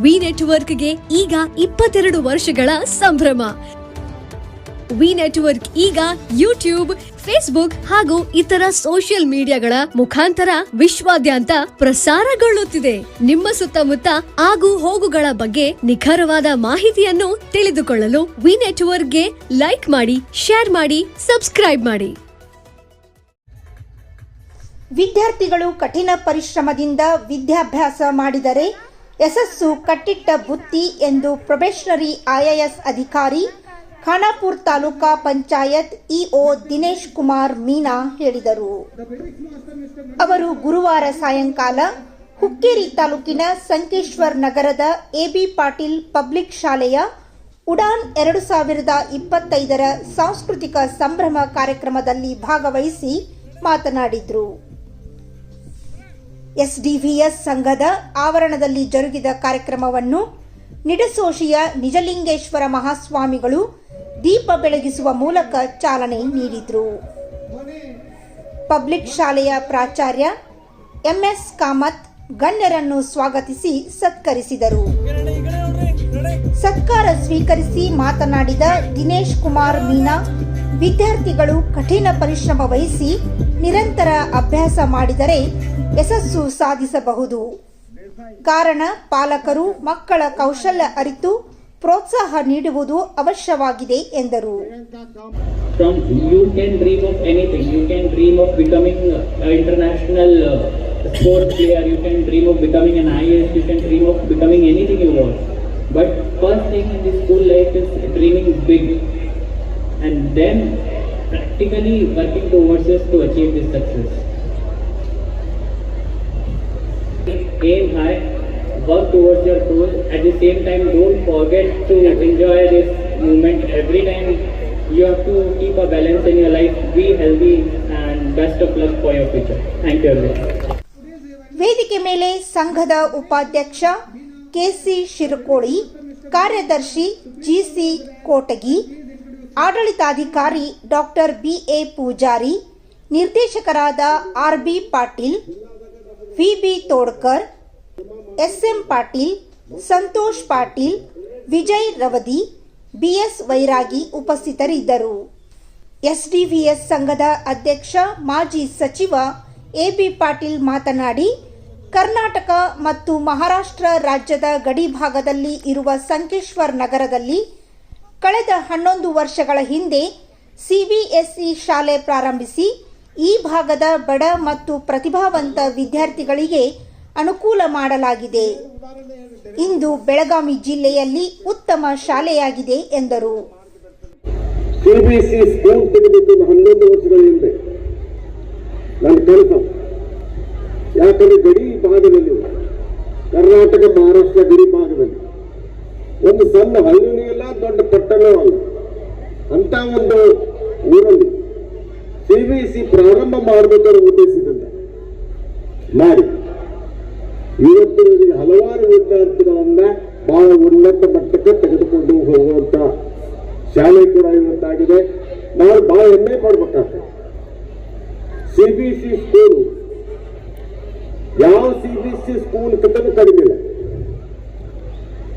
V ನೆಟ್ವರ್ಕ್ಗೆ ಈಗ 22 ವರ್ಷಗಳ ಸಂಭ್ರಮ. ವಿ ನೆಟ್ವರ್ಕ್ ಈಗ ಯೂಟ್ಯೂಬ್, ಫೇಸ್ಬುಕ್ ಹಾಗೂ ಇತರ ಸೋಷಿಯಲ್ ಮೀಡಿಯಾಗಳ ಮುಖಾಂತರ ವಿಶ್ವಾದ್ಯಂತ ಪ್ರಸಾರಗೊಳ್ಳುತ್ತಿದೆ. ನಿಮ್ಮ ಸುತ್ತಮುತ್ತ ಆಗು ಹೋಗುಗಳ ಬಗ್ಗೆ ನಿಖರವಾದ ಮಾಹಿತಿಯನ್ನು ತಿಳಿದುಕೊಳ್ಳಲು ವಿ ನೆಟ್ವರ್ಕ್ಗೆ ಲೈಕ್ ಮಾಡಿ, ಶೇರ್ ಮಾಡಿ, ಸಬ್ಸ್ಕ್ರೈಬ್ ಮಾಡಿ. ವಿದ್ಯಾರ್ಥಿಗಳು ಕಠಿಣ ಪರಿಶ್ರಮದಿಂದ ವಿದ್ಯಾಭ್ಯಾಸ ಮಾಡಿದರೆ ಯಶಸ್ಸು ಕಟ್ಟಿಟ್ಟ ಬುತ್ತಿ ಎಂದು ಪ್ರೊಬೇಷನರಿ ಐಎಎಸ್ ಅಧಿಕಾರಿ ಖಾನಾಪುರ ತಾಲೂಕಾ ಪಂಚಾಯತ್ ಇಒ ದಿನೇಶ್ ಕುಮಾರ್ ಮೀನಾ ಹೇಳಿದರು. ಅವರು ಗುರುವಾರ ಸಾಯಂಕಾಲ ಹುಕ್ಕೇರಿ ತಾಲೂಕಿನ ಸಂಕೇಶ್ವರ್ ನಗರದ ಎಬಿ ಪಾಟೀಲ್ ಪಬ್ಲಿಕ್ ಶಾಲೆಯ ಉಡಾನ್ 2025 ಸಾಂಸ್ಕೃತಿಕ ಸಂಭ್ರಮ ಕಾರ್ಯಕ್ರಮದಲ್ಲಿ ಭಾಗವಹಿಸಿ ಮಾತನಾಡಿದರು. ಎಸ್ಡಿವಿಎಸ್ ಸಂಘದ ಆವರಣದಲ್ಲಿ ಜರುಗಿದ ಕಾರ್ಯಕ್ರಮವನ್ನು ನಿಡಸೋಶಿಯ ನಿಜಲಿಂಗೇಶ್ವರ ಮಹಾಸ್ವಾಮಿಗಳು ದೀಪ ಬೆಳಗಿಸುವ ಮೂಲಕ ಚಾಲನೆ ನೀಡಿದರು. ಪಬ್ಲಿಕ್ ಶಾಲೆಯ ಪ್ರಾಚಾರ್ಯ ಎಂಎಸ್ ಕಾಮತ್ ಗಣ್ಯರನ್ನು ಸ್ವಾಗತಿಸಿ ಸತ್ಕರಿಸಿದರು. ಸತ್ಕಾರ ಸ್ವೀಕರಿಸಿ ಮಾತನಾಡಿದ ದಿನೇಶ್ ಕುಮಾರ್ ಮೀನಾ, ವಿದ್ಯಾರ್ಥಿಗಳು ಕಠಿಣ ಪರಿಶ್ರಮ ವಹಿಸಿ ನಿರಂತರ ಅಭ್ಯಾಸ ಮಾಡಿದರೆ ಯಶಸ್ಸು ಸಾಧಿಸಬಹುದು. ಕಾರಣ ಪಾಲಕರು ಮಕ್ಕಳ ಕೌಶಲ್ಯ ಅರಿತು ಪ್ರೋತ್ಸಾಹ ನೀಡುವುದು ಅವಶ್ಯವಾಗಿದೆ ಎಂದರು. You can dream of anything. You can dream of becoming an international sports player. You can dream of becoming an IAS. You can dream of becoming anything you want. But first thing in the school life is dreaming big, and then practically working towards it to achieve this success. Aim high, work towards your goal. At the same time, don't forget to enjoy this moment. Every time you have to keep a balance in your life. Be healthy and best of luck for your future. Thank you everyone. ವೇದಿಕೆ ಮೇಲೆ ಸಂಘದ ಉಪಾಧ್ಯಕ್ಷ KC ಶಿರಕೋಳಿ, ಕಾರ್ಯದರ್ಶಿ GC ಕೋಟಗಿ, ಆಡಳಿತಾಧಿಕಾರಿ doctor B A Pujari, ನಿರ್ದೇಶಕರಾದ R B Patil, V B Todkar, S M Patil, Santosh Patil, Vijay Ravadi, B S Vairagi ಉಪಸ್ಥಿತರಿದ್ದರು. SDVS ಸಂಘದ ಅಧ್ಯಕ್ಷ ಮಾಜಿ ಸಚಿವ ಎಬಿ ಪಾಟೀಲ್ ಮಾತನಾಡಿ, ಕರ್ನಾಟಕ ಮತ್ತು ಮಹಾರಾಷ್ಟ್ರ ರಾಜ್ಯದ ಗಡಿ ಭಾಗದಲ್ಲಿ ಇರುವ ಸಂಕೇಶ್ವರ್ ನಗರದಲ್ಲಿ ಕಳೆದ 11 ವರ್ಷಗಳ ಹಿಂದೆ ಸಿಬಿಎಸ್ಇ ಶಾಲೆ ಪ್ರಾರಂಭಿಸಿ ಈ ಭಾಗದ ಬಡ ಮತ್ತು ಪ್ರತಿಭಾವಂತ ವಿದ್ಯಾರ್ಥಿಗಳಿಗೆ ಅನುಕೂಲ ಮಾಡಲಾಗಿದೆ. ಇಂದು ಬೆಳಗಾವಿ ಜಿಲ್ಲೆಯಲ್ಲಿ ಉತ್ತಮ ಶಾಲೆಯಾಗಿದೆ ಎಂದರು. ಸಿಬಿಎಸ್ಇ ಸ್ಕೂಲ್ ತೆಗೆದುಕೊಂಡು 11 ವರ್ಷಗಳ ಹಿಂದೆ ನನ್ನ ಕೆಲಸ, ಯಾಕಂದ್ರೆ ಗಡಿ ಭಾಗದಲ್ಲಿ, ಕರ್ನಾಟಕ ಮಹಾರಾಷ್ಟ್ರ ಗಡಿ ಭಾಗದಲ್ಲಿ ಒಂದು ಸಣ್ಣ ಹಳ್ಳಿನೂ ಇಲ್ಲ, ದೊಡ್ಡ ಪಟ್ಟಣವೂ ಅಲ್ಲ, ಅಂತ ಒಂದು ಊರಲ್ಲಿ ಸಿಬಿಎಸ್ಇ ಪ್ರಾರಂಭ ಮಾಡಬೇಕಾದ ಉದ್ದೇಶದಿಂದ ಮಾಡಿ ಇವತ್ತು ಹಲವಾರು ವಿದ್ಯಾರ್ಥಿಗಳನ್ನ ಬಹಳ ಉನ್ನತ ಮಟ್ಟಕ್ಕೆ ತೆಗೆದುಕೊಂಡು ಹೋಗುವಂತ ಶಾಲೆ ಕೂಡ ಇವತ್ತಾಗಿದೆ. ನಾವು ಬಹಳ ಹೆಮ್ಮೆ ಪಡ್ಬೇಕಾಗ್ತದೆ. ಸಿಬಿಎಸ್ಇ ಸ್ಕೂಲು ಯಾವ ಸಿಬಿಎಸ್ಇ ಸ್ಕೂಲ್ ಕಟ್ಟಲು ಕಡಿಮೆ ಇಲ್ಲ.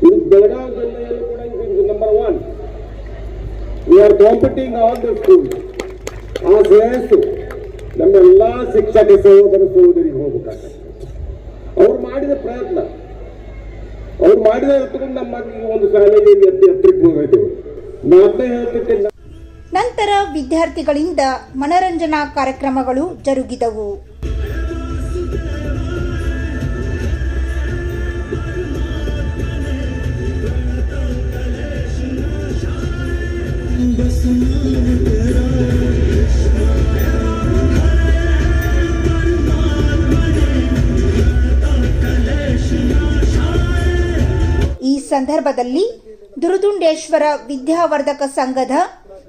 ಇದು ಬೆಳಗಾವಿ ಜಿಲ್ಲೆಯಲ್ಲಿ ಕೂಡ ಇದು number 1. We are competing all the school. ಆ ಶ್ರೇಯಸ್ಸು ನಮ್ಮೆಲ್ಲ ಶಿಕ್ಷಕ ಸಹೋದರ ಸಹೋದರಿಗೆ ಹೋಗಬೇಕಾಗ್ತದೆ. ಅವ್ರು ಮಾಡಿದ ಪ್ರಯತ್ನ, ಅವ್ರು ಮಾಡಿದ ತಗೊಂಡು ನಮ್ಮ ಒಂದು ಶಾಲೆಗೆ ಎತ್ತರಕ್ಕೆ ಹೋಗಿದ್ದೇವೆ. ನಾನೇ ಹೇಳ್ತಿದ್ದೆ. ನಂತರ ವಿದ್ಯಾರ್ಥಿಗಳಿಂದ ಮನರಂಜನಾ ಕಾರ್ಯಕ್ರಮಗಳು ಜರುಗಿದವು. ಈ ಸಂದರ್ಭದಲ್ಲಿ ದುರುದುಂಡೇಶ್ವರ ವಿದ್ಯಾವರ್ಧಕ ಸಂಘದ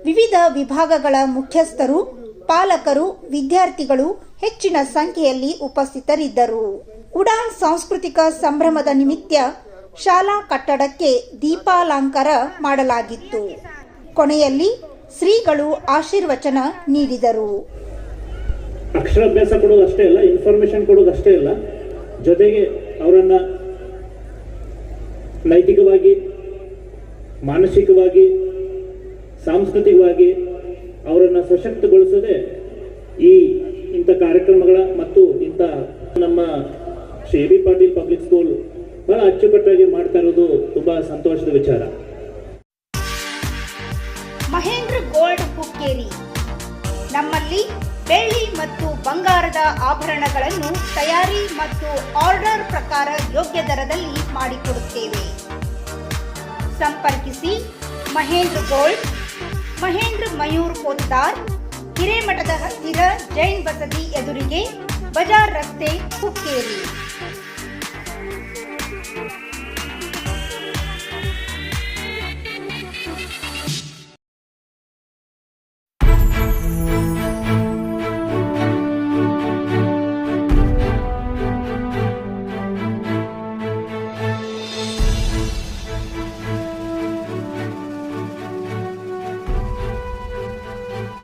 ವಿವಿಧ ವಿಭಾಗಗಳ ಮುಖ್ಯಸ್ಥರು, ಪಾಲಕರು, ವಿದ್ಯಾರ್ಥಿಗಳು ಹೆಚ್ಚಿನ ಸಂಖ್ಯೆಯಲ್ಲಿ ಉಪಸ್ಥಿತರಿದ್ದರು. ಉಡಾನ್ ಸಾಂಸ್ಕೃತಿಕ ಸಂಭ್ರಮದ ನಿಮಿತ್ತ ಶಾಲಾ ಕಟ್ಟಡಕ್ಕೆ ದೀಪಾಲಂಕಾರ ಮಾಡಲಾಗಿತ್ತು. ಕೊನೆಯಲ್ಲಿ ಶ್ರೀಗಳು ಆಶೀರ್ವಚನ ನೀಡಿದರು. ಅಕ್ಷರಾಭ್ಯಾಸ ಕೊಡೋದಷ್ಟೇ ಅಲ್ಲ, ಇನ್ಫಾರ್ಮೇಶನ್ ಕೊಡೋದಷ್ಟೇ ಅಲ್ಲ, ಜೊತೆಗೆ ಅವರನ್ನ ನೈತಿಕವಾಗಿ, ಮಾನಸಿಕವಾಗಿ, ಸಾಂಸ್ಕೃತಿಕವಾಗಿ ಅವರನ್ನು ಸಶಕ್ತಗೊಳಿಸದೆ ಇಂಥ ಕಾರ್ಯಕ್ರಮಗಳ ಮತ್ತು ಇಂಥ ನಮ್ಮ Shri A B Patil public school ಬಹಳ ಅಚ್ಚುಕಟ್ಟಾಗಿ ಮಾಡ್ತಾ ಇರೋದು ತುಂಬಾ ಸಂತೋಷದ ವಿಚಾರ. ಮಹೇಂದ್ರ ಗೋಲ್ಡ್ ಹುಕ್ಕೇರಿ. ನಮ್ಮಲ್ಲಿ ಬೆಳ್ಳಿ ಮತ್ತು ಬಂಗಾರದ ಆಭರಣಗಳನ್ನು ತಯಾರಿ ಮತ್ತು ಆರ್ಡರ್ ಪ್ರಕಾರ ಯೋಗ್ಯ ದರದಲ್ಲಿ ಮಾಡಿಕೊಡುತ್ತೇವೆ. ಸಂಪರ್ಕಿಸಿ ಮಹೇಂದ್ರ ಗೋಲ್ಡ್, ಮಹೇಂದ್ರ ಮಯೂರ್ ಪೋತ್ತಾರ್, ಹಿರೇಮಠದ ಹತ್ತಿರ ಜೈನ್ ಬಸದಿ ಎದುರಿಗೆ, ಬಜಾರ್ ರಸ್ತೆ, ಹುಕ್ಕೇರಿ.